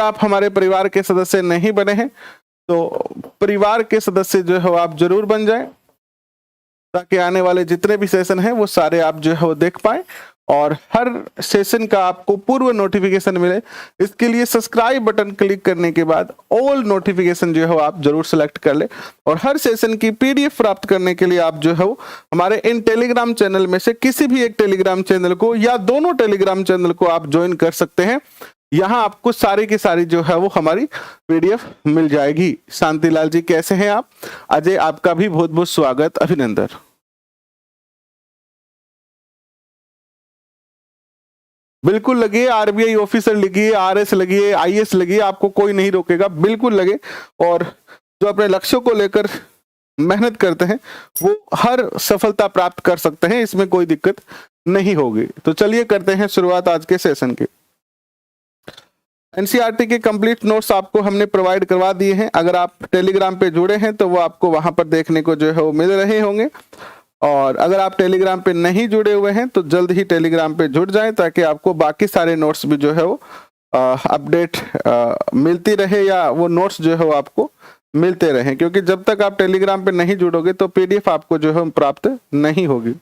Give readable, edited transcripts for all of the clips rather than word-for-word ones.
आप हमारे परिवार के सदस्य नहीं बने हैं तो परिवार के सदस्य जो है आप जरूर बन जाएं, ताकि आने वाले जितने भी सेशन हैं वो सारे आप जो है वो देख पाएं और हर सेशन का आपको पूर्व नोटिफिकेशन मिले। इसके लिए सब्सक्राइब बटन क्लिक करने के बाद ऑल नोटिफिकेशन जो है आप जरूर सेलेक्ट कर ले और हर सेशन की पीडीएफ प्राप्त करने के लिए आप जो है हमारे इन टेलीग्राम चैनल में से किसी भी एक टेलीग्राम चैनल को या दोनों टेलीग्राम चैनल को आप ज्वाइन कर सकते हैं। यहाँ आपको सारी की सारी जो है वो हमारी पीडीएफ मिल जाएगी। शांतिलाल जी कैसे हैं आप? अजय आपका भी बहुत बहुत स्वागत, अभिनंदन। बिल्कुल लगिए, आरबीआई ऑफिसर लगिए, आरएस लगिए, आईएएस लगिए, आपको कोई नहीं रोकेगा, बिल्कुल लगे। और जो अपने लक्ष्यों को लेकर मेहनत करते हैं वो हर सफलता प्राप्त कर सकते हैं, इसमें कोई दिक्कत नहीं होगी। तो चलिए करते हैं शुरुआत आज के सेशन की। एनसीईआरटी के कंप्लीट नोट्स आपको हमने प्रोवाइड करवा दिए हैं। अगर आप टेलीग्राम पे जुड़े हैं तो वो आपको वहां पर देखने को जो है वो मिल रहे होंगे, और अगर आप टेलीग्राम पे नहीं जुड़े हुए हैं तो जल्द ही टेलीग्राम पे जुड़ जाएं ताकि आपको बाकी सारे नोट्स भी जो है वो अपडेट मिलती रहे या वो नोट्स जो है वो आपको मिलते रहें, क्योंकि जब तक आप टेलीग्राम पे नहीं जुड़ोगे तो पीडीएफ आपको जो है प्राप्त नहीं होगी।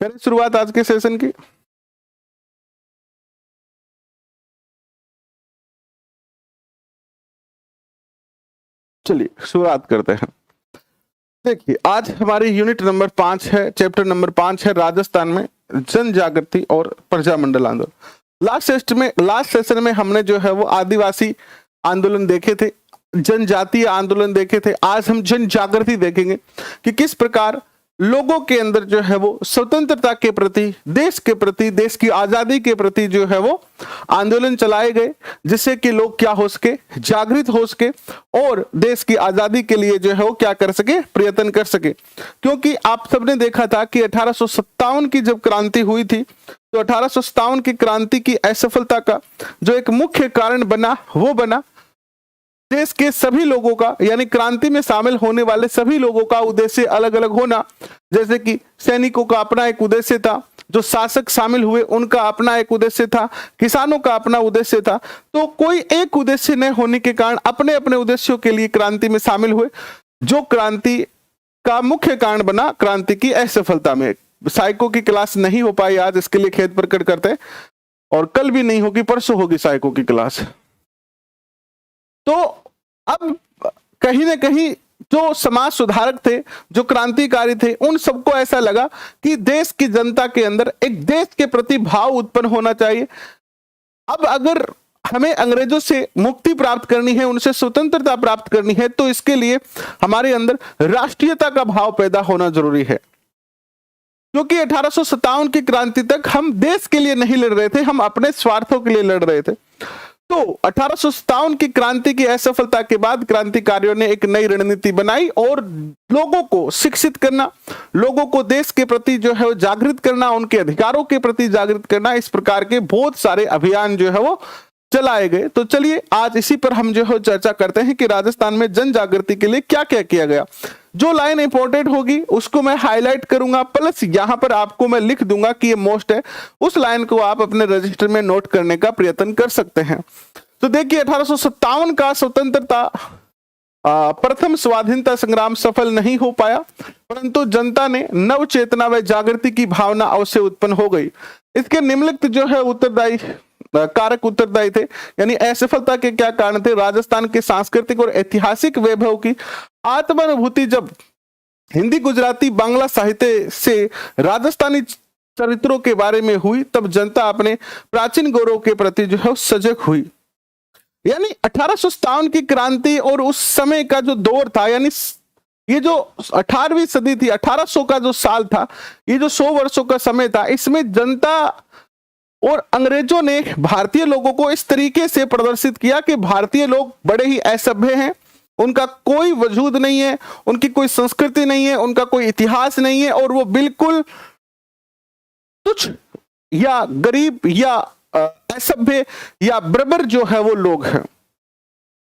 करें शुरुआत आज के सेशन की। चलिए शुरुआत करते हैं। देखिए आज हमारी यूनिट नंबर 5 है, चैप्टर नंबर 5 है राजस्थान में जन जागृति और प्रजामंडल आंदोलन। लास्ट सेशन में हमने जो है वो आदिवासी आंदोलन देखे थे, जनजातीय आंदोलन देखे थे। आज हम जन जागृति देखेंगे कि किस प्रकार लोगों के अंदर जो है वो स्वतंत्रता के प्रति, देश के प्रति, देश की आजादी के प्रति जो है वो आंदोलन चलाए गए, जिससे कि लोग क्या हो सके, जागृत हो सके और देश की आजादी के लिए जो है वो क्या कर सके, प्रयत्न कर सके। क्योंकि आप सबने देखा था कि 1857 की जब क्रांति हुई थी तो 1857 की क्रांति की असफलता का जो एक मुख्य कारण बना वो बना देश के सभी लोगों का, यानी क्रांति में शामिल होने वाले सभी लोगों का उद्देश्य अलग अलग होना। जैसे कि सैनिकों का अपना एक उद्देश्य था, जो शासक शामिल हुए उनका अपना एक उद्देश्य था, किसानों का अपना उद्देश्य था। तो कोई एक उद्देश्य न होने के कारण अपने अपने उद्देश्यों के लिए क्रांति में शामिल हुए, जो क्रांति का मुख्य कारण बना क्रांति की असफलता में। साइको की क्लास नहीं हो पाई आज, इसके लिए खेद प्रकट करते हैं, और कल भी नहीं होगी, परसों होगी साइको की क्लास। तो अब कहीं ना कहीं जो समाज सुधारक थे, जो क्रांतिकारी थे, उन सबको ऐसा लगा कि देश की जनता के अंदर एक देश के प्रति भाव उत्पन्न होना चाहिए। अब अगर हमें अंग्रेजों से मुक्ति प्राप्त करनी है, उनसे स्वतंत्रता प्राप्त करनी है, तो इसके लिए हमारे अंदर राष्ट्रीयता का भाव पैदा होना जरूरी है। क्योंकि 1857 की क्रांति तक हम देश के लिए नहीं लड़ रहे थे, हम अपने स्वार्थों के लिए लड़ रहे थे। तो 1857 की क्रांति की असफलता के बाद क्रांतिकारियों ने एक नई रणनीति बनाई और लोगों को शिक्षित करना, लोगों को देश के प्रति जो है वो जागृत करना, उनके अधिकारों के प्रति जागृत करना, इस प्रकार के बहुत सारे अभियान जो है वो चलाए गए। तो चलिए आज इसी पर हम जो है चर्चा करते हैं कि राजस्थान में जन जागृति के लिए क्या क्या किया गया। जो लाइन इंपॉर्टेंट होगी उसको मैं हाईलाइट करूंगा, प्लस यहां पर आपको मैं लिख दूंगा कि ये मोस्ट है, उस लाइन को आप अपने रजिस्टर में नोट करने का प्रयत्न कर सकते हैं। तो देखिए 1857 का स्वतंत्रता प्रथम स्वाधीनता संग्राम सफल नहीं हो पाया, परंतु जनता ने नव चेतना व जागृति की भावना अवश्य उत्पन्न हो गई। इसके निम्नलिखित जो है उत्तरदायी कारक उत्तरदायी थे, यानी असफलता के क्या कारण थे। राजस्थान के सांस्कृतिक और ऐतिहासिक वैभव की आत्मानुभूति जब हिंदी, गुजराती, बांग्ला साहित्य से राजस्थानी चरित्रों के बारे में हुई, तब जनता अपने प्राचीन गौरव के प्रति जो है सजग हुई। यानी 1857 की क्रांति और उस समय का जो दौर था, यानी ये जो 18वीं सदी थी, 1800 का जो साल था, ये जो 100 वर्षों का समय था, इसमें जनता और अंग्रेजों ने भारतीय लोगों को इस तरीके से प्रदर्शित किया कि भारतीय लोग बड़े ही असभ्य हैं, उनका कोई वजूद नहीं है, उनकी कोई संस्कृति नहीं है, उनका कोई इतिहास नहीं है, और वो बिल्कुल तुच्छ या गरीब या असभ्य या बर्बर जो है वो लोग हैं।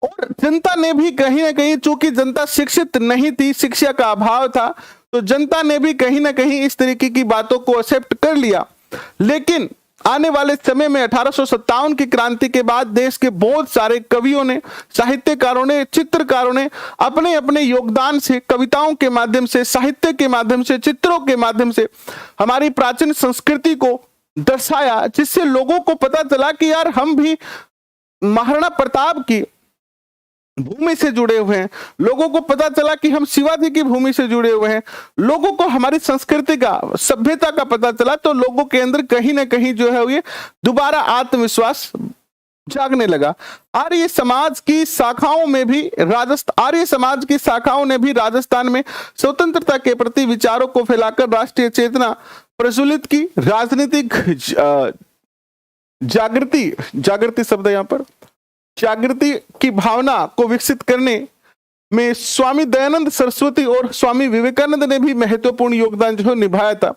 और जनता ने भी कहीं ना कहीं, चूंकि जनता शिक्षित नहीं थी, शिक्षा का अभाव था, तो जनता ने भी कहीं ना कहीं इस तरीके की बातों को एक्सेप्ट कर लिया। लेकिन आने वाले समय में 1857 की क्रांति के बाद देश के बहुत सारे कवियों ने, साहित्यकारों ने, चित्रकारों ने अपने अपने योगदान से, कविताओं के माध्यम से, साहित्य के माध्यम से, चित्रों के माध्यम से हमारी प्राचीन संस्कृति को दर्शाया, जिससे लोगों को पता चला कि यार हम भी महाराणा प्रताप की भूमि से जुड़े हुए हैं। लोगों को पता चला कि हम शिवाजी की भूमि से जुड़े हुए हैं। लोगों को हमारी संस्कृति का, सभ्यता का पता चला, तो लोगों के अंदर कहीं ना कहीं जो है ये दोबारा आत्मविश्वास जागने लगा। आर्य समाज की शाखाओं में भी राजस्थान में स्वतंत्रता के प्रति विचारों को फैलाकर राष्ट्रीय चेतना प्रज्वलित की। राजनीतिक जागृति शब्द यहाँ पर, जागृति की भावना को विकसित करने में स्वामी दयानंद सरस्वती और स्वामी विवेकानंद ने भी महत्वपूर्ण योगदान जो निभाया था।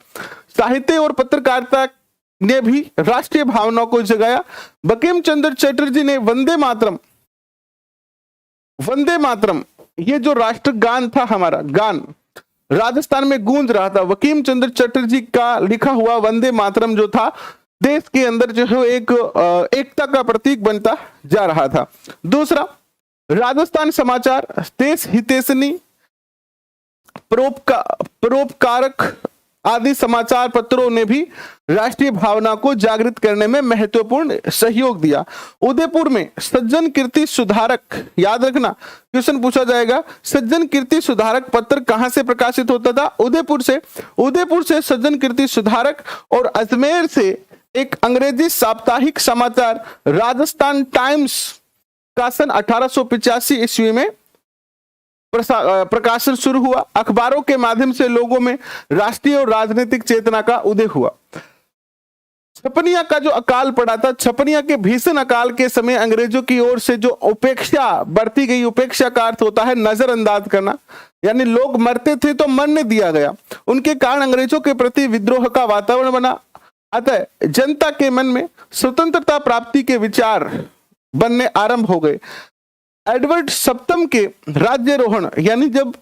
साहित्य और पत्रकारिता ने भी राष्ट्रीय भावना को जगाया। बंकिम चंद्र चटर्जी ने वंदे मातरम ये जो राष्ट्रगान था, हमारा गान राजस्थान में गूंज रहा था। बंकिम चंद्र चटर्जी का लिखा हुआ वंदे मातरम जो था, देश के अंदर जो है एक एकता का प्रतीक बनता जा रहा था। दूसरा, राजस्थान समाचार, देश हितैषणी, परोपकारक आदि समाचार पत्रों ने भी राष्ट्रीय भावना को जागृत करने में महत्वपूर्ण सहयोग दिया। उदयपुर में सज्जन कीर्ति सुधारक, याद रखना क्वेश्चन पूछा जाएगा, सज्जन कीर्ति सुधारक पत्र कहां से प्रकाशित होता था? उदयपुर से सज्जन कीर्ति सुधारक, और अजमेर से एक अंग्रेजी साप्ताहिक समाचार राजस्थान टाइम्स का सन 1885 ईस्वी में प्रकाशन शुरू हुआ। अखबारों के माध्यम से लोगों में राष्ट्रीय और राजनीतिक चेतना का उदय हुआ। छपनिया का जो अकाल पड़ा था, छपनिया के भीषण अकाल के समय अंग्रेजों की ओर से जो उपेक्षा बरती गई, उपेक्षा का अर्थ होता है नजरअंदाज करना, यानी लोग मरते थे तो मरने दिया गया। उनके कारण अंग्रेजों के प्रति विद्रोह का वातावरण बना। अतः जनता के मन में स्वतंत्रता प्राप्ति के विचार बनने आरंभ हो गए। एडवर्ड सप्तम के राज्यारोहण, यानी जब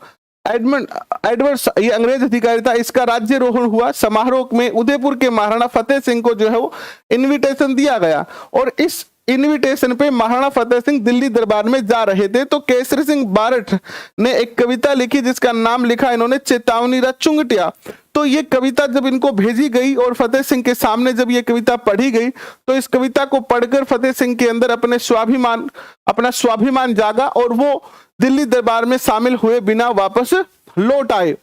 एडवर्ड ये अंग्रेज अधिकारी था, इसका राज्यारोहण हुआ समारोह में उदयपुर के महाराणा फतेह सिंह को जो है वो इनविटेशन दिया गया, और इस इनविटेशन पे महाराणा फतेह सिंह दिल्ली दरबार में जा रहे थे, तो केसरी सिंह बारठ ने एक कविता लिखी जिसका नाम लिखा इन्होंने चेतावनी रा चुंगटिया। तो ये कविता जब इनको भेजी गई और फतेह सिंह के सामने जब ये कविता पढ़ी गई, तो इस कविता को पढ़कर फतेह सिंह के अंदर अपना स्वाभिमान जागा और वो दिल्ली दरबार में शामिल हुए बिना वापस लौट आए।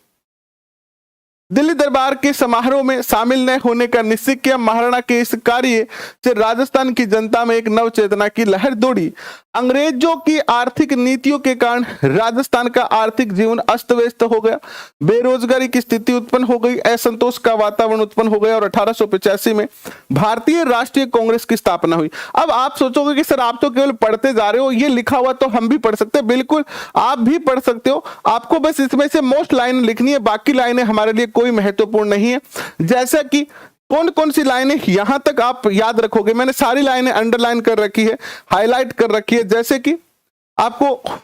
दिल्ली दरबार के समारोह में शामिल न होने का निश्चय किया। महाराणा के इस कार्य से राजस्थान की जनता में एक नव चेतना की लहर दौड़ी। अंग्रेजों की आर्थिक नीतियों के कारण राजस्थान का आर्थिक जीवन अस्त व्यस्त हो गया, बेरोजगारी की स्थिति उत्पन्न हो गई, असंतोष का वातावरण उत्पन्न हो गया और 1885 में भारतीय राष्ट्रीय कांग्रेस की स्थापना हुई। अब आप सोचोगे कि सर आप तो केवल पढ़ते जा रहे हो, ये लिखा हुआ तो हम भी पढ़ सकते हैं। बिल्कुल आप भी पढ़ सकते हो, आपको बस इसमें से मोस्ट लाइन लिखनी है, बाकी लाइनें हमारे लिए कोई महत्वपूर्ण नहीं है। जैसा कि कौन कौन सी लाइनें यहां तक आप याद रखोगे, मैंने सारी लाइनें अंडरलाइन कर रखी है, हाईलाइट कर रखी है। जैसे कि आपको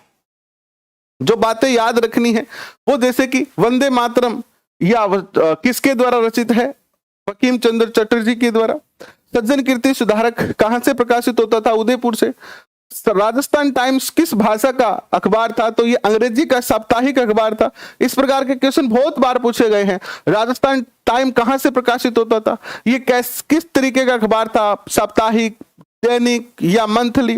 जो बातें याद रखनी है वो, जैसे कि वंदे मातरम या किसके द्वारा रचित है? बंकिम चंद्र चटर्जी के द्वारा। सज्जन कीर्ति सुधारक कहां से प्रकाशित होता था? उदयपुर से। राजस्थान टाइम्स किस भाषा का अखबार था? तो ये अंग्रेजी का साप्ताहिक अखबार था। इस प्रकार के क्वेश्चन बहुत बार पूछे गए हैं। राजस्थान टाइम कहां से प्रकाशित होता था? ये किस तरीके का अखबार था? साप्ताहिक, दैनिक या मंथली?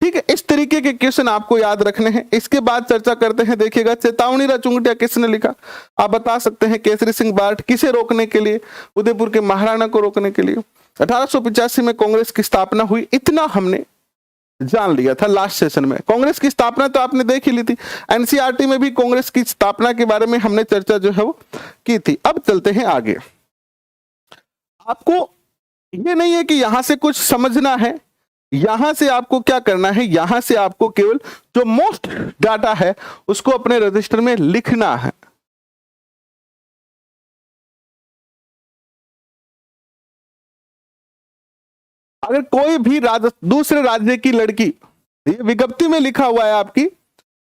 ठीक है, इस तरीके के क्वेश्चन आपको याद रखने हैं। इसके बाद चर्चा करते हैं। देखिएगा, चेतावनी रा चुंगटिया किसने लिखा? आप बता सकते हैं। केसरी सिंह बारठ। किसे रोकने के लिए? उदयपुर के महाराणा को रोकने के लिए। 1885 में कांग्रेस की स्थापना हुई, इतना हमने जान लिया था लास्ट सेशन में। कांग्रेस की स्थापना तो आपने देख ही ली थी, एनसीईआरटी में भी कांग्रेस की स्थापना के बारे में हमने चर्चा जो है वो की थी। अब चलते हैं आगे। आपको ये नहीं है कि यहां से कुछ समझना है, यहां से आपको क्या करना है, यहां से आपको केवल जो मोस्ट डाटा है उसको अपने रजिस्टर में लिखना है। अगर कोई भी दूसरे राज्य की लड़की, ये विज्ञप्ति में लिखा हुआ है आपकी,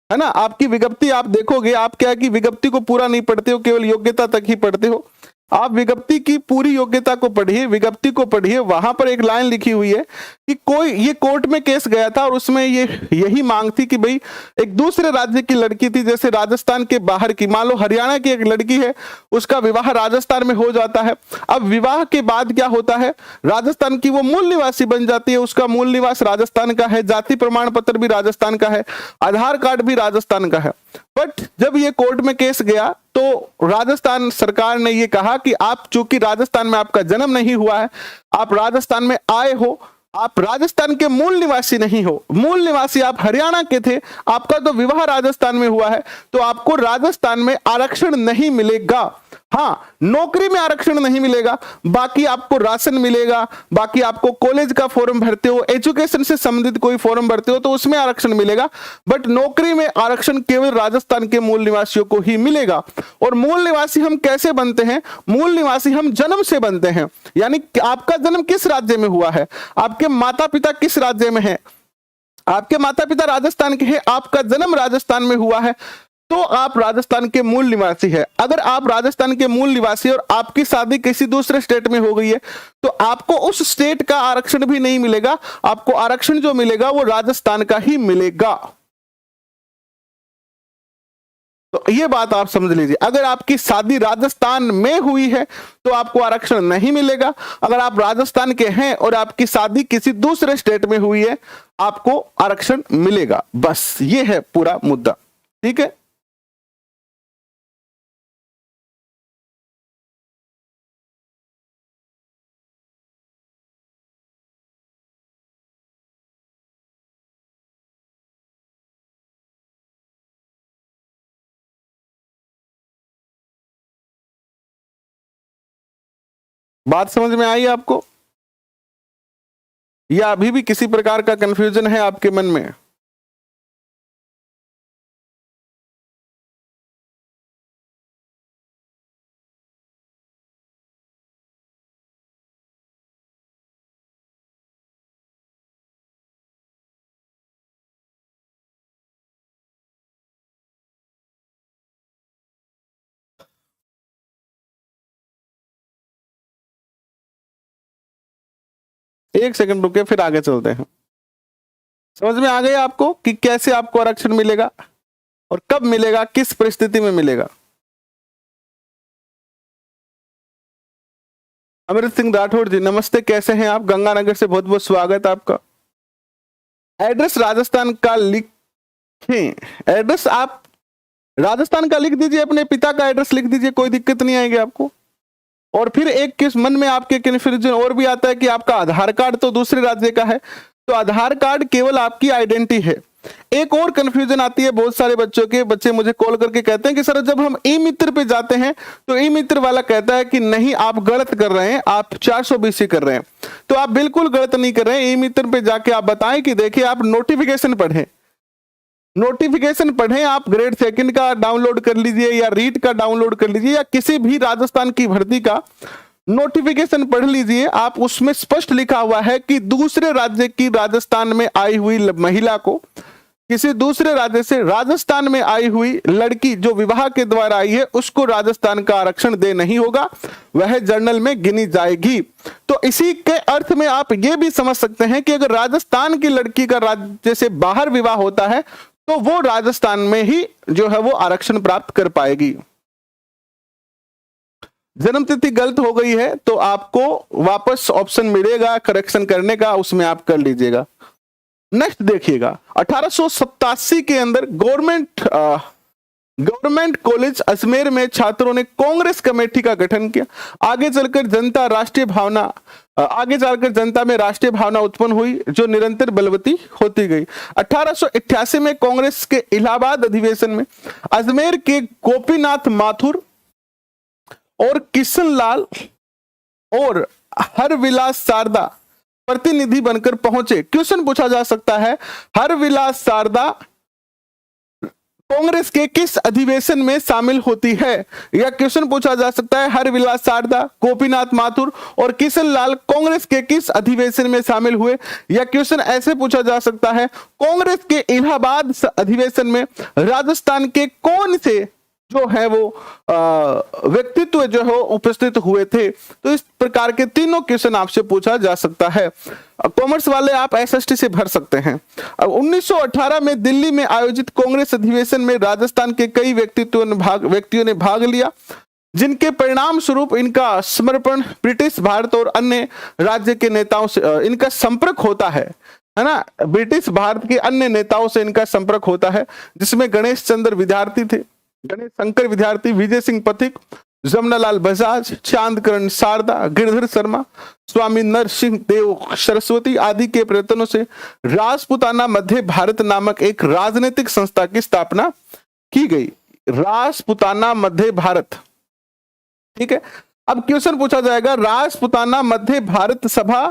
है ना, आपकी विज्ञप्ति आप देखोगे, आप क्या कि विज्ञप्ति को पूरा नहीं पढ़ते हो, केवल योग्यता तक ही पढ़ते हो। आप विज्ञप्ति की पूरी योग्यता को पढ़िए, विज्ञप्ति को पढ़िए, वहां पर एक लाइन लिखी हुई है कि कोई ये कोर्ट में केस गया था और उसमें यही मांग थी कि भाई एक दूसरे राज्य की लड़की थी, जैसे राजस्थान के बाहर की, मान लो हरियाणा की एक लड़की है, उसका विवाह राजस्थान में हो जाता है। अब विवाह के बाद क्या होता है, राजस्थान की वो मूल निवासी बन जाती है, उसका मूल निवास राजस्थान का है, जाति प्रमाण पत्र भी राजस्थान का है, आधार कार्ड भी राजस्थान का है। बट जब ये कोर्ट में केस गया तो राजस्थान सरकार ने ये कहा कि आप चूंकि राजस्थान में आपका जन्म नहीं हुआ है, आप राजस्थान में आए हो, आप राजस्थान के मूल निवासी नहीं हो, मूल निवासी आप हरियाणा के थे, आपका तो विवाह राजस्थान में हुआ है, तो आपको राजस्थान में आरक्षण नहीं मिलेगा। हाँ, नौकरी में आरक्षण नहीं मिलेगा, बाकी आपको राशन मिलेगा, बाकी आपको कॉलेज का फॉर्म भरते हो, एजुकेशन से संबंधित कोई फॉर्म भरते हो तो उसमें आरक्षण मिलेगा, बट नौकरी में आरक्षण केवल राजस्थान के मूल निवासियों को ही मिलेगा। और मूल निवासी हम कैसे बनते हैं, मूल निवासी हम जन्म से बनते हैं, यानी आपका जन्म किस राज्य में हुआ है, आपके माता पिता किस राज्य में है, आपके माता पिता राजस्थान के हैं, आपका जन्म राजस्थान में हुआ है, तो आप राजस्थान के मूल निवासी है। अगर आप राजस्थान के मूल निवासी और आपकी शादी किसी दूसरे स्टेट में हो गई है तो आपको उस स्टेट का आरक्षण भी नहीं मिलेगा, आपको आरक्षण जो मिलेगा वो राजस्थान का ही मिलेगा। तो ये बात आप समझ लीजिए, अगर आपकी शादी राजस्थान में हुई है तो आपको आरक्षण नहीं मिलेगा, अगर आप राजस्थान के हैं और आपकी शादी किसी दूसरे स्टेट में हुई है आपको आरक्षण मिलेगा। बस ये है पूरा मुद्दा, ठीक है। बात समझ में आई आपको, या अभी भी किसी प्रकार का कंफ्यूजन है आपके मन में? एक सेकंड रुके, फिर आगे चलते हैं। समझ में आ गया आपको कि कैसे आपको आरक्षण मिलेगा और कब मिलेगा, किस परिस्थिति में मिलेगा? अमृत सिंह राठौड़ जी नमस्ते, कैसे हैं आप? गंगानगर से बहुत बहुत स्वागत आपका। एड्रेस राजस्थान का लिखें, एड्रेस आप राजस्थान का लिख दीजिए, अपने पिता का एड्रेस लिख दीजिए, कोई दिक्कत नहीं आएगी आपको। और फिर एक किस मन में आपके कंफ्यूजन और भी आता है कि आपका आधार कार्ड तो दूसरे राज्य का है, तो आधार कार्ड केवल आपकी आइडेंटिटी है। एक और कंफ्यूजन आती है बहुत सारे बच्चों के, बच्चे मुझे कॉल करके कहते हैं कि सर जब हम ई मित्र पे जाते हैं तो ई मित्र वाला कहता है कि नहीं आप गलत कर रहे हैं, आप 420 कर रहे हैं। तो आप बिल्कुल गलत नहीं कर रहे हैं। ई मित्र पे जाके आप बताएं कि देखिए आप नोटिफिकेशन पढ़ें, नोटिफिकेशन पढ़ें, आप ग्रेड 2 का डाउनलोड कर लीजिए या रीट का डाउनलोड कर लीजिए या किसी भी राजस्थान की भर्ती का नोटिफिकेशन पढ़ लीजिए। आप उसमें स्पष्ट लिखा हुआ है कि दूसरे राज्य की राजस्थान में आई हुई महिला को, किसी दूसरे राज्य से राजस्थान में आई हुई लड़की जो विवाह के द्वारा आई है उसको राजस्थान का आरक्षण दे नहीं होगा, वह जर्नल में गिनी जाएगी। तो इसी के अर्थ में आप ये भी समझ सकते हैं कि अगर राजस्थान की लड़की का राज्य से बाहर विवाह होता है तो वो राजस्थान में ही जो है वो आरक्षण प्राप्त कर पाएगी। जन्म तिथि गलत हो गई है तो आपको वापस ऑप्शन मिलेगा करेक्शन करने का, उसमें आप कर लीजिएगा। नेक्स्ट देखिएगा, 1887 के अंदर गवर्नमेंट कॉलेज अजमेर में छात्रों ने कांग्रेस कमेटी का गठन किया। आगे चलकर जनता में राष्ट्रीय भावना उत्पन्न हुई जो निरंतर बलवती होती गई। 1888 में कांग्रेस के इलाहाबाद अधिवेशन में अजमेर के गोपीनाथ माथुर और किशन लाल और हरविलास शारदा प्रतिनिधि बनकर पहुंचे। क्वेश्चन पूछा जा सकता है हरविलास शारदा कांग्रेस के किस अधिवेशन में शामिल होती है, या क्वेश्चन पूछा जा सकता है हरविलास शारदा, गोपीनाथ माथुर और किशन लाल कांग्रेस के किस अधिवेशन में शामिल हुए, या क्वेश्चन ऐसे पूछा जा सकता है कांग्रेस के इलाहाबाद अधिवेशन में राजस्थान के कौन से जो है वो व्यक्तित्व जो है उपस्थित हुए थे। तो इस प्रकार के तीनों क्वेश्चन आपसे पूछा जा सकता है। कॉमर्स वाले आप एसएसटी से भर सकते हैं। अब 1918 में दिल्ली में आयोजित कांग्रेस अधिवेशन में राजस्थान के कई व्यक्तियों ने भाग लिया, जिनके परिणाम स्वरूप इनका समर्पण ब्रिटिश भारत और अन्य राज्य के नेताओं से इनका संपर्क होता है ना। ब्रिटिश भारत के अन्य नेताओं से इनका संपर्क होता है, जिसमें गणेश चंद्र विद्यार्थी थे, गणेश शंकर विद्यार्थी, विजय सिंह पथिक, जमनालाल बजाज, चांदकरण शारदा, गिरधर शर्मा, स्वामी नरसिंह देव सरस्वती आदि के प्रयत्नों से राजपुताना मध्य भारत नामक एक राजनीतिक संस्था की स्थापना की गई। राजपुताना मध्य भारत, ठीक है। अब क्वेश्चन पूछा जाएगा राजपुताना मध्य भारत सभा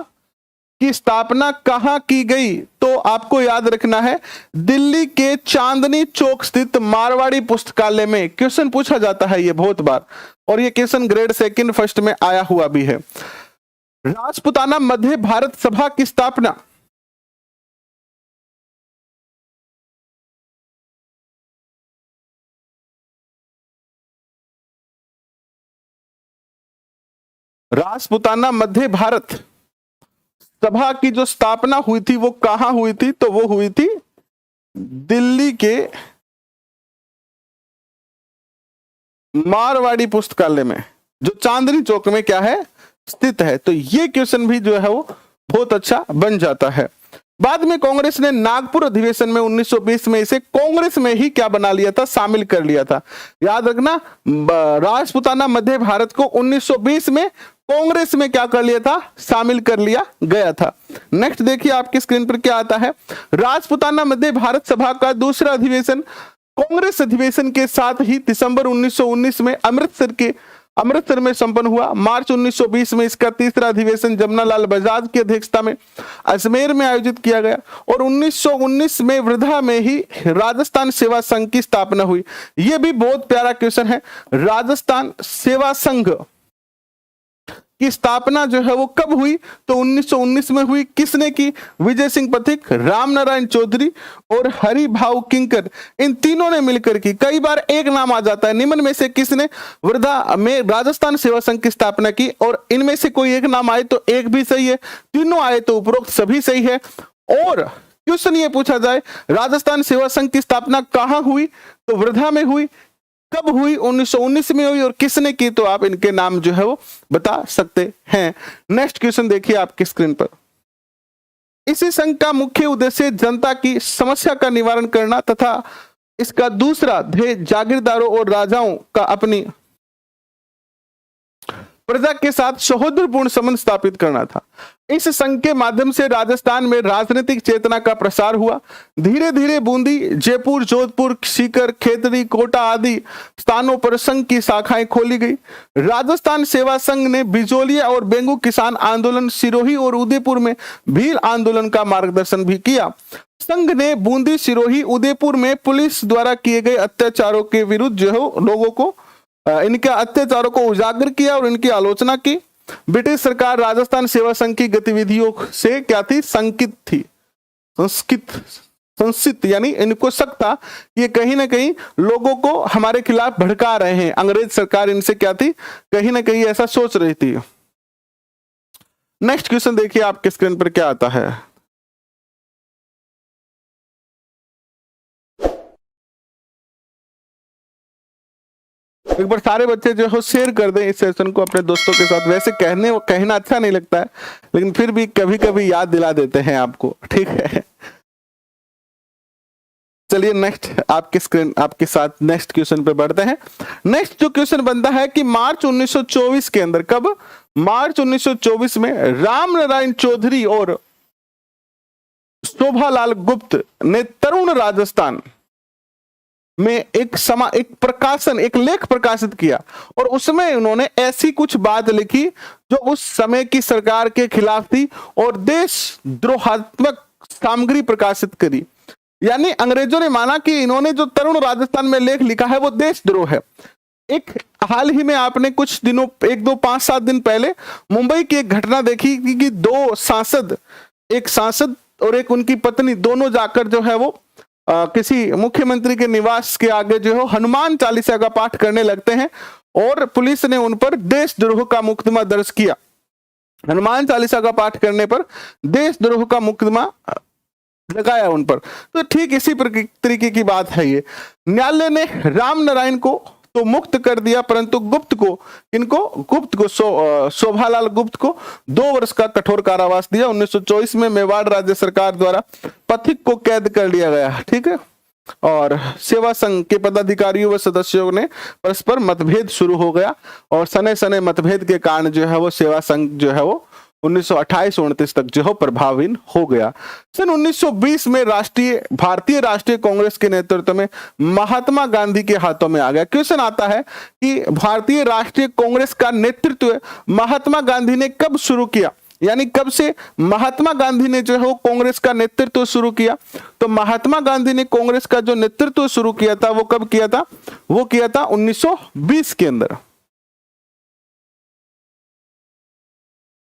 की स्थापना कहां की गई? तो आपको याद रखना है दिल्ली के चांदनी चौक स्थित मारवाड़ी पुस्तकालय में। क्वेश्चन पूछा जाता है ये बहुत बार, और ये क्वेश्चन ग्रेड सेकंड फर्स्ट में आया हुआ भी है। राजपुताना मध्य भारत सभा की स्थापना राजपुताना मध्य भारत सभा की जो स्थापना हुई थी वो कहां हुई थी? तो वो हुई थी दिल्ली के मारवाड़ी पुस्तकालय में, जो चांदनी चौक में क्या है, स्थित है। तो ये क्वेश्चन भी जो है वो बहुत अच्छा बन जाता है। बाद में कांग्रेस ने नागपुर अधिवेशन में 1920 में इसे कांग्रेस में ही क्या बना लिया था, शामिल कर लिया था। याद रखना, राजपुताना मध्य भारत को 1920 में कांग्रेस में क्या कर लिया था, शामिल कर लिया गया था। नेक्स्ट देखिए आपकी स्क्रीन पर क्या आता है। राजपुताना मध्य भारत सभा का दूसरा अधिवेशन कांग्रेस अधिवेशन के साथ ही दिसंबर 1919 में अमृतसर में संपन्न हुआ। मार्च 1920 में इसका तीसरा अधिवेशन जमनालाल बजाज की अध्यक्षता में अजमेर में आयोजित किया गया, और 1919 में वर्धा में ही राजस्थान सेवा संघ की स्थापना हुई। यह भी बहुत प्यारा क्वेश्चन है। राजस्थान सेवा संघ की स्थापना जो है वो कब हुई? तो 1919 में हुई। किसने की? विजय सिंह पथिक, राम नारायण चौधरी और हरि भाऊ किंकर, इन तीनों ने मिलकर की। कई बार एक नाम आ जाता है, निम्न में से किसने वर्धा में राजस्थान सेवा संघ की स्थापना की? और इनमें से कोई एक नाम आए तो एक भी सही है, तीनों आए तो उपरोक्त सभी सही है। और क्वेश्चन ये पूछा जाए राजस्थान सेवा संघ की स्थापना कहां हुई? तो वर्धा में हुई। कब हुई? 1919 में हुई। और किसने की? तो आप इनके नाम जो है वो बता सकते हैं। नेक्स्ट क्वेश्चन देखिए आपकी स्क्रीन पर। इसी संघ का मुख्य उद्देश्य जनता की समस्या का निवारण करना तथा इसका दूसरा ध्येय जागीरदारों और राजाओं का अपनी प्रजा के साथ सौहार्दपूर्ण संबंध स्थापित करना था। इस संघ के माध्यम से राजस्थान में राजनीतिक चेतना का प्रसार हुआ। धीरे धीरे बूंदी, जयपुर, जोधपुर, सीकर, खेतड़ी, कोटा आदि स्थानों पर संघ की शाखाएं खोली गई। राजस्थान सेवा संघ ने बिजोलिया और बेंगू किसान आंदोलन, सिरोही और उदयपुर में भील आंदोलन का मार्गदर्शन भी किया। संघ ने बूंदी, सिरोही, उदयपुर में पुलिस द्वारा किए गए अत्याचारों के विरुद्ध जो है लोगों को इनके अत्याचारों को उजागर किया और इनकी आलोचना की। ब्रिटिश सरकार राजस्थान सेवा संघ की गतिविधियों से क्या थी? संकित थी, संसित, यानी इनको शक था ये कहीं ना कहीं लोगों को हमारे खिलाफ भड़का रहे हैं। अंग्रेज सरकार इनसे क्या थी, कहीं ना कहीं ऐसा सोच रही थी। नेक्स्ट क्वेश्चन देखिए आपके स्क्रीन पर क्या आता है। एक बार सारे बच्चे जो है शेयर कर दें इस सेशन को अपने दोस्तों के साथ। वैसे कहना अच्छा नहीं लगता है, लेकिन फिर भी कभी कभी याद दिला देते हैं आपको, ठीक है। चलिए नेक्स्ट आपके स्क्रीन आपके साथ नेक्स्ट क्वेश्चन पे बढ़ते हैं। नेक्स्ट जो क्वेश्चन बनता है कि मार्च 1924 के अंदर, कब? मार्च 1924 में राम नारायण चौधरी और शोभालाल गुप्त ने तरुण राजस्थान में एक लेख प्रकाशित किया, और उसमें उन्होंने ऐसी कुछ बात लिखी जो उस समय की सरकार के खिलाफ थी और देशद्रोहात्मक सामग्री प्रकाशित करी। यानी अंग्रेजों ने माना कि इन्होंने जो तरुण राजस्थान में लेख लिखा है वो देशद्रोह है। एक हाल ही में आपने कुछ दिनों 5-7 दिन पहले मुंबई की एक घटना देखी कि दो सांसद, एक सांसद और एक उनकी पत्नी, दोनों जाकर जो है वो किसी मुख्यमंत्री के निवास के आगे जो है हनुमान चालीसा का पाठ करने लगते हैं और पुलिस ने उन पर देशद्रोह का मुकदमा दर्ज किया। हनुमान चालीसा का पाठ करने पर देशद्रोह का मुकदमा लगाया उन पर। तो ठीक इसी तरीके की बात है ये। न्यायालय ने राम नारायण को तो मुक्त कर दिया, परंतु गुप्त को शोभालाल गुप्त को 2 वर्ष का कठोर कारावास दिया। 1924 में मेवाड़ राज्य सरकार द्वारा पथिक को कैद कर लिया गया, ठीक है। और सेवा संघ के पदाधिकारियों व सदस्यों ने परस्पर मतभेद शुरू हो गया और सने सने मतभेद के कारण जो है वो सेवा संघ जो है वो 1928-29 तक जो है प्रभावहीन हो गया। सन 1920 में भारतीय राष्ट्रीय कांग्रेस के नेतृत्व में महात्मा गांधी के हाथों में आ गया। क्वेश्चन आता है कि भारतीय राष्ट्रीय कांग्रेस का नेतृत्व महात्मा गांधी ने कब शुरू किया, यानी कब से महात्मा गांधी ने जो है वो कांग्रेस का नेतृत्व शुरू किया। तो महात्मा गांधी ने कांग्रेस का जो नेतृत्व शुरू किया था वो कब किया था? वो किया था 1920 के अंदर,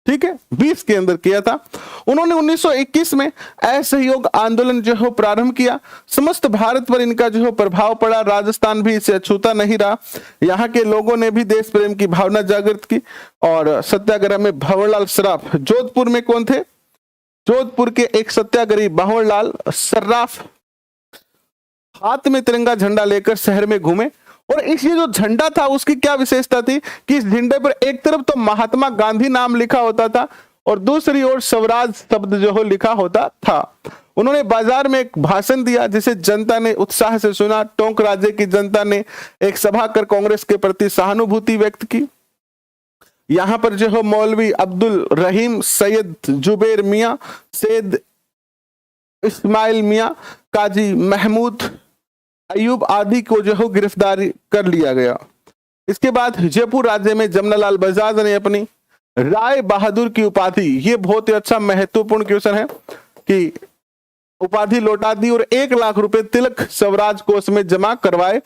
ठीक है, 20 के अंदर किया था। उन्होंने 1921 में असहयोग आंदोलन जो है प्रारंभ किया। समस्त भारत पर इनका जो है प्रभाव पड़ा। राजस्थान भी इसे अछूता नहीं रहा। यहाँ के लोगों ने भी देश प्रेम की भावना जागृत की और सत्याग्रह में भंवरलाल सर्राफ, जोधपुर में कौन थे? जोधपुर के एक सत्याग्रही भंवरलाल सर्राफ हाथ में तिरंगा झंडा लेकर शहर में घूमे और इस ये जो झंडा था उसकी क्या विशेषता थी कि इस झंडे पर एक तरफ तो महात्मा गांधी नाम लिखा होता था और दूसरी ओर स्वराज शब्द जो हो लिखा होता था। उन्होंने बाजार में एक भाषण दिया जिसे जनता ने उत्साह से सुना। टोंक राज्य की जनता ने एक सभा कर कांग्रेस के प्रति सहानुभूति व्यक्त की। यहां पर जो है मौलवी अब्दुल रहीम, सैयद जुबेर मियां, सैयद इस्माइल मियां, काजी महमूद अयूब आदि को जो है गिरफ्तार कर लिया गया। इसके बाद जयपुर राज्य में जमनालाल बजाज ने अपनी राय बहादुर की उपाधि, ये बहुत ही अच्छा महत्वपूर्ण क्वेश्चन है कि उपाधि लौटा दी और 1 लाख रुपए तिलक स्वराज कोष में जमा करवाए।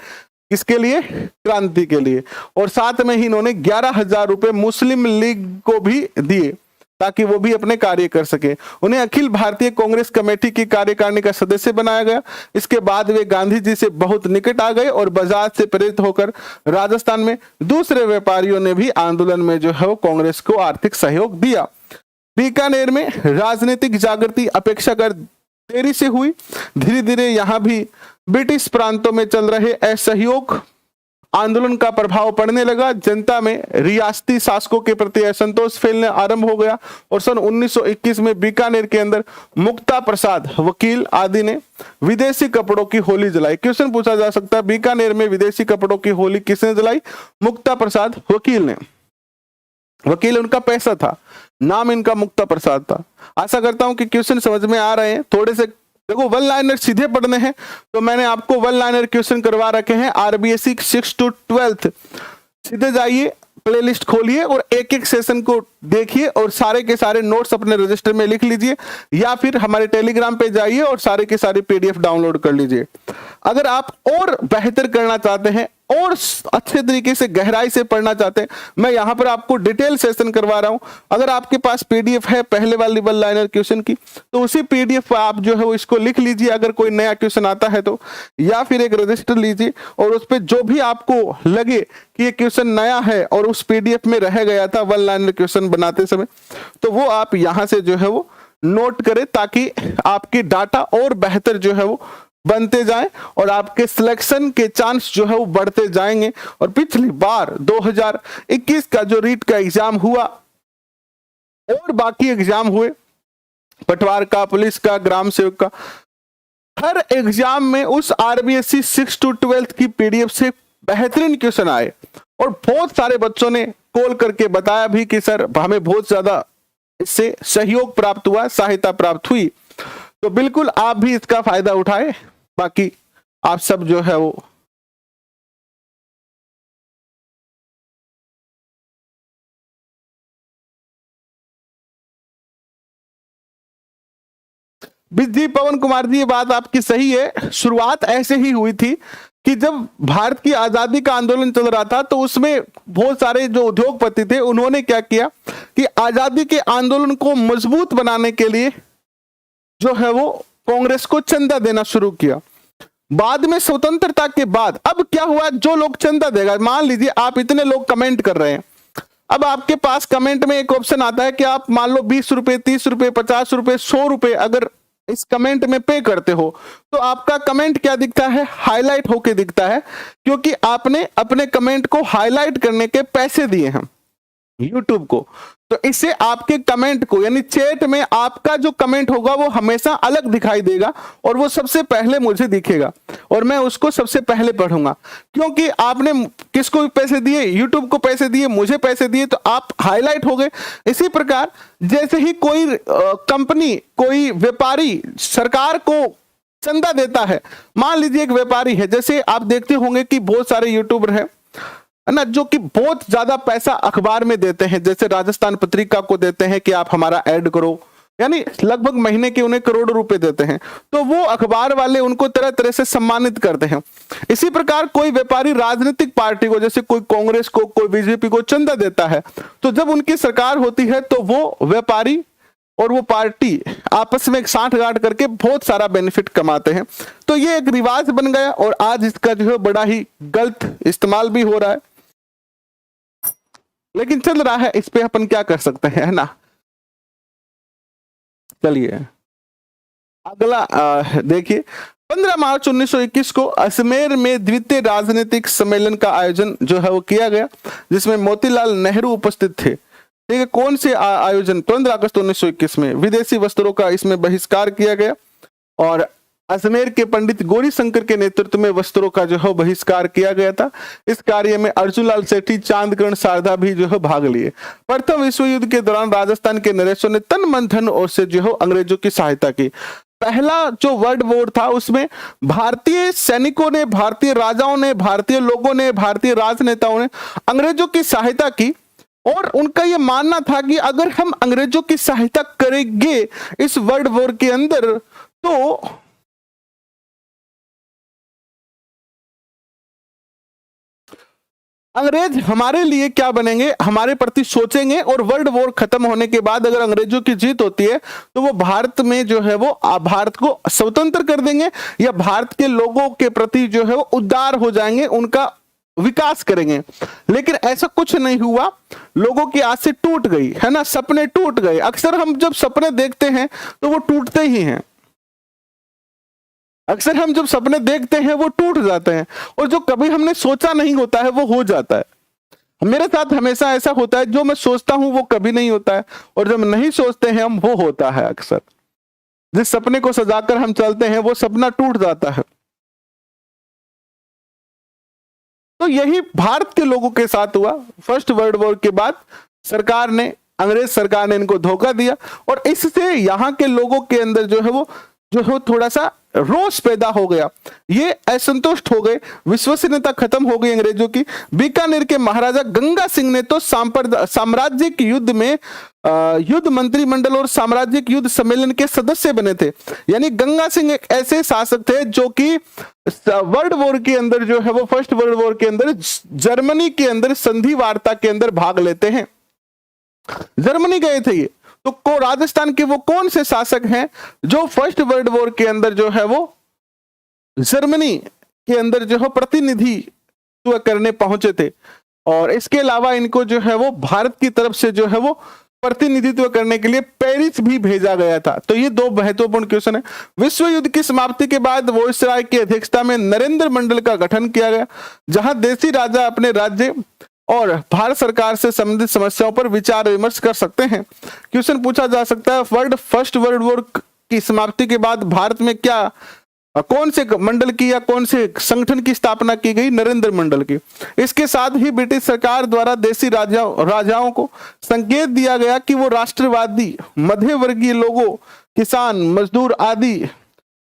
किसके लिए? क्रांति के लिए। और साथ में ही इन्होंने 11,000 रुपए मुस्लिम लीग को भी दिए ताकि वो भी अपने कार्य कर सके। उन्हें अखिल भारतीय कांग्रेस कमेटी की कार्यकारिणी का सदस्य बनाया गया। इसके बाद वे गांधी जी से बहुत निकट आ गए और बजाज से प्रेरित होकर राजस्थान में दूसरे व्यापारियों ने भी आंदोलन में जो है वो कांग्रेस को आर्थिक सहयोग दिया। बीकानेर में राजनीतिक जागृति अपेक्षाकृत देरी से हुई। धीरे धीरे यहाँ भी ब्रिटिश प्रांतों में चल रहे असहयोग आंदोलन का प्रभाव पड़ने लगा। जनता में रियासती शासकों के प्रति असंतोष फैलने आरंभ हो गया और सन 1921 में बीकानेर के अंदर मुक्ता प्रसाद वकील आदि ने विदेशी कपड़ों की होली जलाई। क्वेश्चन पूछा जा सकता है बीकानेर में विदेशी कपड़ों की होली किसने जलाई? मुक्ता प्रसाद वकील ने। वकील उनका पैसा था, नाम इनका मुक्ता प्रसाद था। आशा करता हूं कि क्वेश्चन समझ में आ रहे हैं। थोड़े से देखो वन लाइनर सीधे पढ़ने हैं तो मैंने आपको वन लाइनर क्वेश्चन करवा रखे हैं आरबीएससी 6 to 12। सीधे जाइए, प्लेलिस्ट खोलिए और एक एक सेशन को देखिए और सारे के सारे नोट्स अपने रजिस्टर में लिख लीजिए या फिर हमारे टेलीग्राम पे जाइए और सारे के सारे पीडीएफ डाउनलोड कर लीजिए। अगर आप और बेहतर करना चाहते हैं और अच्छे तरीके से गहराई से पढ़ना चाहते हैं, मैं यहां पर आपको डिटेल सेशन करवा रहा हूं। अगर आपके पास पीडीएफ है पहले वाली वन लाइनर क्वेश्चन की तो उसी पीडीएफ पर आप जो है वो इसको लिख लीजिए अगर कोई नया क्वेश्चन आता है तो, या फिर एक रजिस्टर लीजिए और उस पर जो भी आपको लगे कि ये क्वेश्चन नया है और उस पीडीएफ में रह गया था वन लाइनर क्वेश्चन बनाते समय, तो वो आप यहां से जो है वो नोट करें ताकि आपकी डाटा और बेहतर जो है वो बनते जाएं और आपके सिलेक्शन के चांस जो है वो बढ़ते जाएंगे। और पिछली बार 2021 का जो रीट का एग्जाम हुआ और बाकी एग्जाम हुए पटवार का, पुलिस का, ग्राम सेवक का, हर एग्जाम में उस आरबीएससी 6 to 12 की पीडीएफ से बेहतरीन क्वेश्चन आए और बहुत सारे बच्चों ने कॉल करके बताया भी कि सर हमें बहुत ज्यादा इससे सहयोग प्राप्त हुआ, सहायता प्राप्त हुई। तो बिल्कुल आप भी इसका फायदा उठाएं। बाकी आप सब जो है वो जी पवन कुमार जी, ये बात आपकी सही है। शुरुआत ऐसे ही हुई थी कि जब भारत की आजादी का आंदोलन चल रहा था तो उसमें बहुत सारे जो उद्योगपति थे उन्होंने क्या किया कि आजादी के आंदोलन को मजबूत बनाने के लिए जो है वो कांग्रेस को चंदा देना शुरू किया। बाद में स्वतंत्रता के बाद अब क्या हुआ, जो लोग चंदा देगा, मान लीजिए आप इतने लोग कमेंट कर रहे हैं, अब आपके पास कमेंट में एक ऑप्शन आता है कि आप मान लो 20 रुपए, 30 रुपए, 50 रुपए, 100 रुपए अगर इस कमेंट में पे करते हो तो आपका कमेंट क्या दिखता है, हाईलाइट होके दिखता है, क्योंकि आपने अपने कमेंट को हाईलाइट करने के पैसे दिए हैं YouTube को। तो इससे आपके कमेंट को, यानी चैट में आपका जो कमेंट होगा वो हमेशा अलग दिखाई देगा और वो सबसे पहले मुझे दिखेगा और मैं उसको सबसे पहले पढ़ूंगा, क्योंकि आपने किसको भी पैसे दिए, YouTube को पैसे दिए, मुझे पैसे दिए, तो आप हाईलाइट हो गए। इसी प्रकार जैसे ही कोई कंपनी, कोई व्यापारी सरकार को चंदा देता है, मान लीजिए एक व्यापारी है, जैसे आप देखते होंगे कि बहुत सारे यूट्यूबर है ना, जो कि बहुत ज्यादा पैसा अखबार में देते हैं, जैसे राजस्थान पत्रिका को देते हैं कि आप हमारा ऐड करो, यानी लगभग महीने के उन्हें करोड़ों रुपए देते हैं, तो वो अखबार वाले उनको तरह तरह से सम्मानित करते हैं। इसी प्रकार कोई व्यापारी राजनीतिक पार्टी को, जैसे कोई कांग्रेस को, कोई बीजेपी को चंदा देता है, तो जब उनकी सरकार होती है तो वो व्यापारी और वो पार्टी आपस में एक साठगांठ करके बहुत सारा बेनिफिट कमाते हैं। तो ये एक रिवाज बन गया और आज इसका जो है बड़ा ही गलत इस्तेमाल भी हो रहा है, लेकिन चल रहा है, इस पे अपन क्या कर सकते हैं, है ना। चलिए अगला देखिए, 15 मार्च 1921 को अजमेर में द्वितीय राजनीतिक सम्मेलन का आयोजन जो है वो किया गया, जिसमें मोतीलाल नेहरू उपस्थित थे। ठीक है, कौन से आयोजन, 15 अगस्त 1921 में विदेशी वस्त्रों का इसमें बहिष्कार किया गया और अजमेर के पंडित गौरी शंकर के नेतृत्व में वस्त्रों का जो है बहिष्कार किया गया था। इस कार्य में अर्जुनलाल सेठी, चांदकरण शारदा भी जो है भाग लिए। प्रथम विश्व युद्ध के दौरान राजस्थान के नरेशों ने तन मन धन और से जो है अंग्रेजों की सहायता की। पहला जो वर्ल्ड वॉर था उसमें भारतीय सैनिकों ने, भारतीय राजाओं ने, भारतीय लोगों ने, भारतीय राजनेताओं ने अंग्रेजों की सहायता की और उनका यह मानना था कि अगर हम अंग्रेजों की सहायता करेंगे इस वर्ल्ड वॉर के अंदर तो अंग्रेज हमारे लिए क्या बनेंगे, हमारे प्रति सोचेंगे और वर्ल्ड वॉर खत्म होने के बाद अगर अंग्रेजों की जीत होती है तो वो भारत में जो है वो भारत को स्वतंत्र कर देंगे या भारत के लोगों के प्रति जो है वो उदार हो जाएंगे, उनका विकास करेंगे। लेकिन ऐसा कुछ नहीं हुआ, लोगों की आस से टूट गई, है ना, सपने टूट गए। अक्सर हम जब सपने देखते हैं तो वो टूटते ही हैं, अक्सर हम जब सपने देखते हैं वो टूट जाते हैं और जो कभी हमने सोचा नहीं होता है वो हो जाता है। मेरे साथ हमेशा ऐसा होता है, जो मैं सोचता हूं वो कभी नहीं होता है और जब नहीं सोचते हैं हम वो होता है। अक्सर जिस सपने को सजाकर हम चलते हैं वो सपना टूट जाता है। तो यही भारत के लोगों के साथ हुआ। फर्स्ट वर्ल्ड वॉर के बाद सरकार ने, अंग्रेज सरकार ने इनको धोखा दिया और इससे यहाँ के लोगों के अंदर जो है थोड़ा सा रोष पैदा हो गया, ये असंतुष्ट हो गए, विश्वसनीयता खत्म हो गई अंग्रेजों की। बीकानेर के महाराजा गंगा सिंह ने तो साम्राज्यिक युद्ध में युद्ध मंत्रिमंडल और साम्राज्यिक युद्ध सम्मेलन के सदस्य बने थे। यानी गंगा सिंह एक ऐसे शासक थे जो कि वर्ल्ड वॉर के अंदर जो है वो, फर्स्ट वर्ल्ड वॉर के अंदर जर्मनी के अंदर संधि वार्ता के अंदर भाग लेते हैं। जर्मनी गए थे ये, तो राजस्थान के वो कौन से शासक हैं जो फर्स्ट वर्ल्ड वॉर के अंदर जो है वो जर्मनी के अंदर जो है प्रतिनिधित्व करने पहुंचे थे। और इसके अलावा इनको जो है वो भारत की तरफ से जो है वो प्रतिनिधित्व करने के लिए पेरिस भी भेजा गया था। तो ये दो महत्वपूर्ण क्वेश्चन है। विश्व युद्ध की समाप्ति के बाद वायसराय की अध्यक्षता में नरेंद्र मंडल का गठन किया गया, जहां देशी राजा अपने राज्य और भारत सरकार से संबंधित समस्याओं पर विचार विमर्श कर सकते हैं। क्वेश्चन पूछा जा सकता है, फर्स्ट वर्ल्ड वॉर की समाप्ति के बाद भारत में क्या, कौन से मंडल की या कौन से संगठन की स्थापना की गई? नरेंद्र मंडल की। इसके साथ ही ब्रिटिश सरकार द्वारा देशी राजाओं को संकेत दिया गया कि वो राष्ट्रवादी, मध्य वर्गीय लोगों, किसान, मजदूर आदि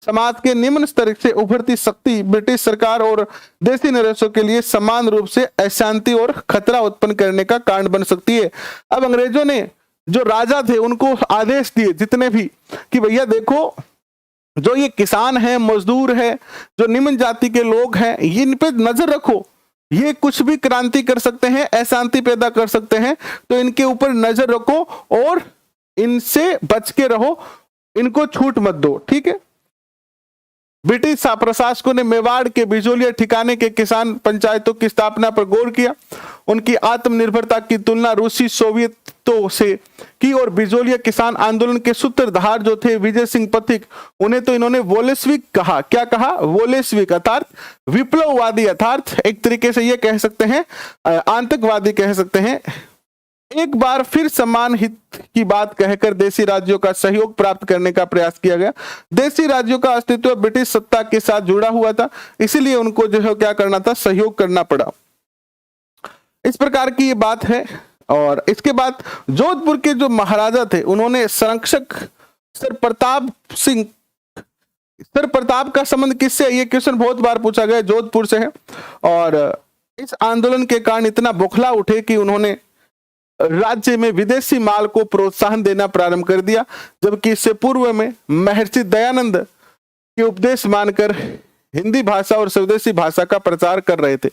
समाज के निम्न स्तर से उभरती शक्ति ब्रिटिश सरकार और देशी नरेशों के लिए समान रूप से अशांति और खतरा उत्पन्न करने का कारण बन सकती है। अब अंग्रेजों ने, जो राजा थे, उनको आदेश दिए जितने भी, कि भैया देखो, जो ये किसान है, मजदूर है, जो निम्न जाति के लोग हैं, इन पे नजर रखो, ये कुछ भी क्रांति कर सकते हैं, अशांति पैदा कर सकते हैं, तो इनके ऊपर नजर रखो और इनसे बच के रहो, इनको छूट मत दो, ठीक है। ब्रिटिश प्रशासकों ने मेवाड़ के बिजोलिया ठिकाने के किसान पंचायतों की स्थापना पर गौर किया। उनकी आत्मनिर्भरता की तुलना रूसी सोवियतों से की और बिजोलिया किसान आंदोलन के सूत्रधार जो थे विजय सिंह पथिक, उन्हें तो इन्होंने वोलेस्विक कहा। क्या कहा? वोलेस्विक, अर्थात विप्लववादी, अर्थात एक तरीके से ये कह सकते हैं आतंकवादी कह सकते हैं। एक बार फिर समान हित की बात कहकर देशी राज्यों का सहयोग प्राप्त करने का प्रयास किया गया। देशी राज्यों का अस्तित्व ब्रिटिश सत्ता के साथ जुड़ा हुआ था, इसलिए उनको जो है क्या करना था, सहयोग करना पड़ा। इस प्रकार की ये बात है। और इसके बाद जोधपुर के जो महाराजा थे उन्होंने संरक्षक सर प्रताप का संबंध किससे? ये क्वेश्चन बहुत बार पूछा गया, जोधपुर से है। और इस आंदोलन के कारण इतना बौखला उठे कि उन्होंने राज्य में विदेशी माल को प्रोत्साहन देना प्रारंभ कर दिया, जबकि इससे पूर्व में महर्षि दयानंद के उपदेश मानकर हिंदी भाषा और स्वदेशी भाषा का प्रचार कर रहे थे।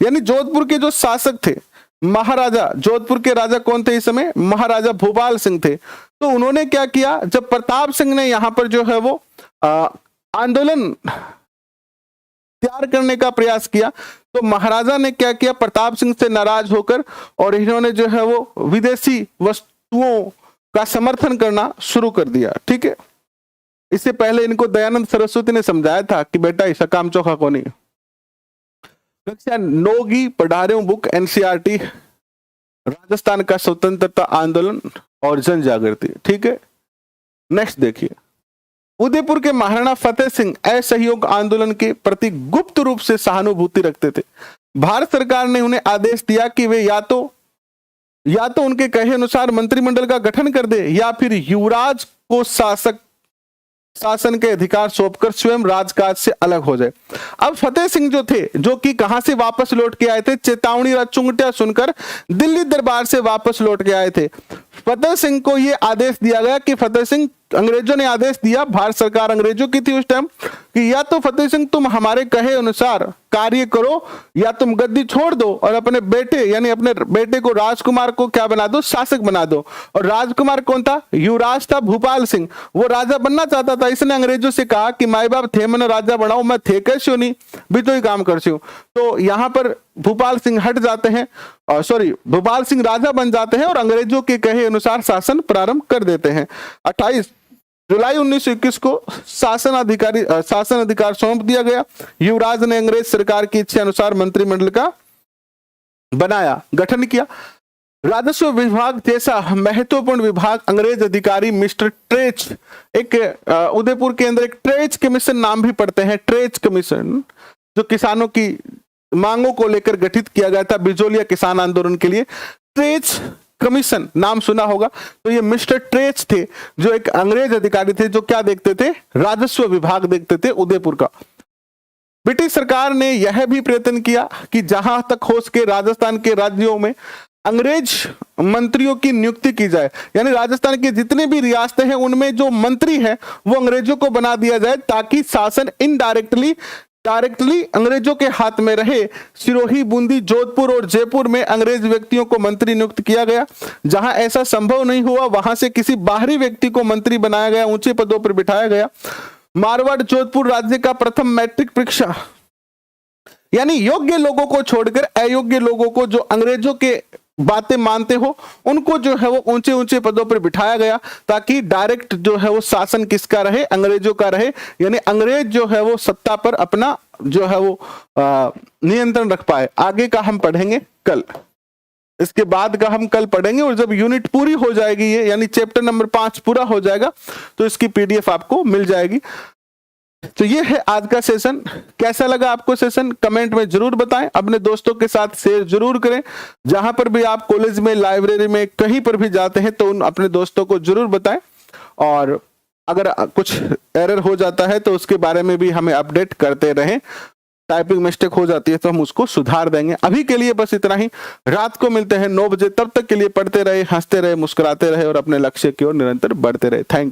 यानी जोधपुर के जो शासक थे, महाराजा, जोधपुर के राजा कौन थे इस समय? महाराजा भूपाल सिंह थे। तो उन्होंने क्या किया, जब प्रताप सिंह ने यहाँ पर जो है वो आंदोलन तैयार करने का प्रयास किया, तो महाराजा ने क्या किया, प्रताप सिंह से नाराज होकर और इन्होंने जो है वो विदेशी वस्तुओं का समर्थन करना शुरू कर दिया। ठीक है, इससे पहले इनको दयानंद सरस्वती ने समझाया था कि बेटा ऐसा काम चौखा को नहीं। कक्षा 9 की पढ़ा रहे हूं बुक एनसीईआरटी, राजस्थान का स्वतंत्रता आंदोलन और जन जागृति। ठीक है, नेक्स्ट देखिए। उदयपुर के महाराणा फतेह सिंह असहयोग आंदोलन के प्रति गुप्त रूप से सहानुभूति रखते थे। भारत सरकार ने उन्हें आदेश दिया कि वे या तो उनके कहे अनुसार मंत्रिमंडल का गठन कर दे या फिर युवराज को शासन के अधिकार सौंपकर स्वयं राजकाज से अलग हो जाए। अब फतेह सिंह जो थे, जो कि कहां से वापस लौट के आए थे, चेतावनी चुंगटिया सुनकर दिल्ली दरबार से वापस लौट के आए थे। फतेह सिंह को यह आदेश दिया गया कि फतेह सिंह, अंग्रेजों ने आदेश दिया, भारत सरकार अंग्रेजों की थी उस टाइम, कि या तो फतेह सिंह तुम हमारे कहे अनुसार कार्य करो या तुम गद्दी छोड़ दो और अपने बेटे यानी अपने बेटे को राजकुमार को क्या बना दो, शासक बना दो। और राजकुमार कौन था? युवराज था भूपाल सिंह, वो राजा बनना चाहता था। इसने अंग्रेजों से कहा कि माई बाप थे मैंने राजा बनाओ, मैं थे कैसे नहीं भी तो ही काम करती हूँ। तो यहाँ पर भूपाल सिंह हट जाते हैं, भूपाल सिंह राजा बन जाते हैं और अंग्रेजों के कहे अनुसार शासन प्रारंभ कर देते हैं। 28 जुलाई 1921 को शासन अधिकार सौंप दिया गया। युवराज ने अंग्रेज सरकार की इच्छा अनुसार मंत्रिमंडल का गठन किया। राजस्व विभाग जैसा महत्वपूर्ण विभाग अंग्रेज अधिकारी मिस्टर ट्रेच, एक उदयपुर के अंदर एक ट्रेच कमीशन नाम भी पढ़ते हैं, ट्रेच कमीशन, जो किसानों की मांगों को लेकर गठित किया गया था बिजोलिया किसान आंदोलन के लिए। ट्रेच कमीशन नाम सुना होगा। तो ये मिस्टर ट्रेच थे, जो एक अंग्रेज अधिकारी थे, जो क्या देखते थे, राजस्व विभाग देखते थे उदयपुर का। ब्रिटिश सरकार ने यह भी प्रयत्न किया कि जहां तक हो सके राजस्थान के राज्यों में अंग्रेज मंत्रियों की नियुक्ति की जाए, यानी राजस्थान की जितनी भी रियासतें हैं उनमें जो मंत्री है वो अंग्रेजों को बना दिया जाए, ताकि शासन डायरेक्टली अंग्रेजों के हाथ में रहे। सिरोही, बूंदी, जोधपुर और जयपुर में अंग्रेज व्यक्तियों को मंत्री नियुक्त किया गया। जहां ऐसा संभव नहीं हुआ वहां से किसी बाहरी व्यक्ति को मंत्री बनाया गया, ऊंचे पदों पर बिठाया गया। मारवाड़ जोधपुर राज्य का प्रथम मैट्रिक परीक्षा, यानी योग्य लोगों को छोड़कर अयोग्य लोगों को, जो अंग्रेजों के बातें मानते हो, उनको जो है वो ऊंचे ऊंचे पदों पर बिठाया गया, ताकि डायरेक्ट जो है वो शासन किसका रहे, अंग्रेजों का रहे। यानी अंग्रेज जो है वो सत्ता पर अपना जो है वो नियंत्रण रख पाए। आगे का हम पढ़ेंगे कल, इसके बाद का हम कल पढ़ेंगे। और जब यूनिट पूरी हो जाएगी ये, यानी चैप्टर नंबर 5 पूरा हो जाएगा, तो इसकी पीडीएफ आपको मिल जाएगी। तो ये है आज का सेशन। कैसा लगा आपको सेशन, कमेंट में जरूर बताएं। अपने दोस्तों के साथ शेयर जरूर करें। जहां पर भी आप कॉलेज में, लाइब्रेरी में, कहीं पर भी जाते हैं तो उन अपने दोस्तों को जरूर बताएं। और अगर कुछ एरर हो जाता है तो उसके बारे में भी हमें अपडेट करते रहें। टाइपिंग मिस्टेक हो जाती है तो हम उसको सुधार देंगे। अभी के लिए बस इतना ही। रात को मिलते हैं 9 बजे। तब तक के लिए पढ़ते रहे, हंसते रहे, मुस्कुराते रहे और अपने लक्ष्य की ओर निरंतर बढ़ते रहे। Thank you.